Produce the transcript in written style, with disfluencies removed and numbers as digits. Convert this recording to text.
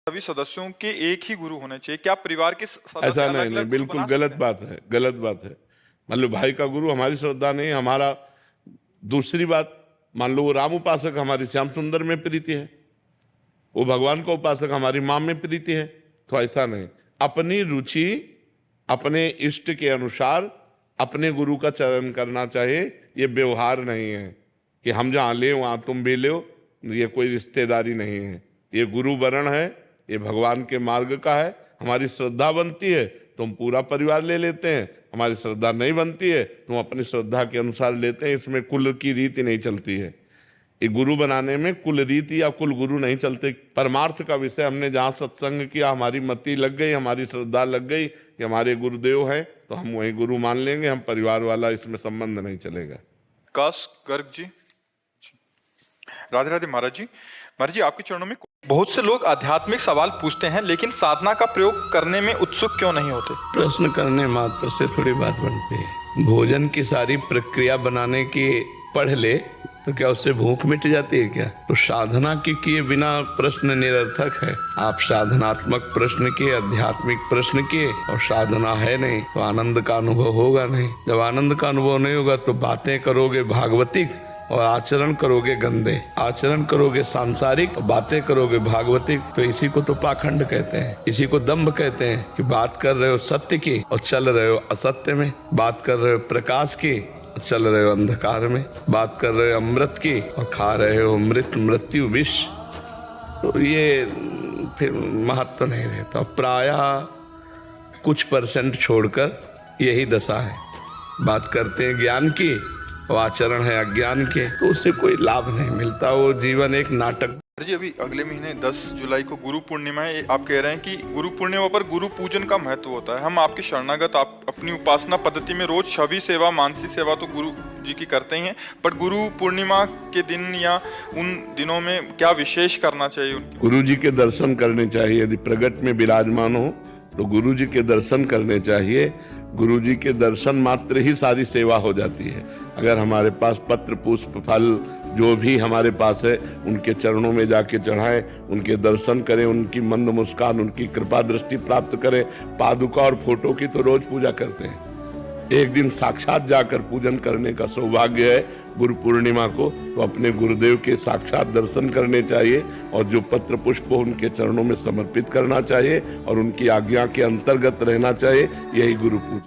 सभी सदस्यों के एक ही गुरु होने चाहिए? क्या परिवार के सदस्य ऐसा अलग नहीं, अलग गुरु बिल्कुल बना गलत सकते हैं? बात है, गलत बात है। मान लो भाई का गुरु हमारी श्रद्धा नहीं, हमारा दूसरी बात, मान लो वो राम उपासक हमारी श्याम सुंदर में प्रीति है, वो भगवान का उपासक हमारी मां में प्रीति है, तो ऐसा नहीं। अपनी रुचि अपने इष्ट के अनुसार अपने गुरु का चयन करना चाहिए। ये व्यवहार नहीं है कि हम जहाँ ले वहाँ तुम भी लो, ये कोई रिश्तेदारी नहीं है। ये गुरु वरण है, ये भगवान के मार्ग का है। हमारी श्रद्धा बनती है तो हम पूरा परिवार ले लेते हैं, हमारी श्रद्धा नहीं बनती है तो हम अपनी श्रद्धा के अनुसार लेते हैं। इसमें कुल की रीति नहीं चलती है। ये गुरु बनाने में कुल रीति या कुल गुरु नहीं चलते। परमार्थ का विषय हमने जहाँ सत्संग किया, हमारी मति लग गई, हमारी श्रद्धा लग गई कि हमारे गुरुदेव हैं, तो हम वही गुरु मान लेंगे। हम परिवार वाला इसमें संबंध नहीं चलेगा। काश गर्ग जी, राधे राधे महाराज जी। महाराज जी, आपके चरणों में बहुत से लोग आध्यात्मिक सवाल पूछते हैं, लेकिन साधना का प्रयोग करने में उत्सुक क्यों नहीं होते? प्रश्न करने मात्र से थोड़ी बात बनती है। भोजन की सारी प्रक्रिया बनाने की पढ़ ले तो क्या उससे भूख मिट जाती है क्या? तो साधना के किए बिना प्रश्न निरर्थक है। आप साधनात्मक प्रश्न किए, आध्यात्मिक प्रश्न किए और साधना है नहीं तो आनंद का अनुभव होगा नहीं। जब आनंद का अनुभव नहीं होगा तो बातें करोगे भागवतिक और आचरण करोगे गंदे, आचरण करोगे सांसारिक, बातें करोगे भागवतिक। तो इसी को तो पाखंड कहते हैं, इसी को दंभ कहते हैं कि बात कर रहे हो सत्य की और चल रहे हो असत्य में, बात कर रहे हो प्रकाश की और चल रहे हो अंधकार में, बात कर रहे हो अमृत की और खा रहे हो मृत मृत्यु विष। तो ये फिर महत्व नहीं रहता। प्रायः कुछ परसेंट छोड़कर यही दशा है। बात करते हैं ज्ञान की और आचरण है अज्ञान के, तो उससे कोई लाभ नहीं मिलता। वो जीवन एक नाटक। जी, अभी अगले महीने 10 जुलाई को गुरु पूर्णिमा है। आप कह रहे हैं कि गुरु पूर्णिमा पर गुरु पूजन का महत्व होता है। हम आपके शरणागत, आप अपनी उपासना पद्धति में रोज छवि सेवा, मानसी सेवा तो गुरु जी की करते ही हैं, पर गुरु पूर्णिमा के दिन या उन दिनों में क्या विशेष करना चाहिए? उनकी गुरु जी के दर्शन करने चाहिए। यदि प्रगट में विराजमान हो तो गुरु जी के दर्शन करने चाहिए। गुरु जी के दर्शन मात्र ही सारी सेवा हो जाती है। अगर हमारे पास पत्र पुष्प फल जो भी हमारे पास है उनके चरणों में जाके चढ़ाएं, उनके दर्शन करें, उनकी मंद मुस्कान, उनकी कृपा दृष्टि प्राप्त करें। पादुका और फोटो की तो रोज पूजा करते हैं, एक दिन साक्षात जाकर पूजन करने का सौभाग्य है गुरु पूर्णिमा को। तो अपने गुरुदेव के साक्षात दर्शन करने चाहिए और जो पत्र पुष्प उनके चरणों में समर्पित करना चाहिए और उनकी आज्ञा के अंतर्गत रहना चाहिए। यही गुरु पूजा।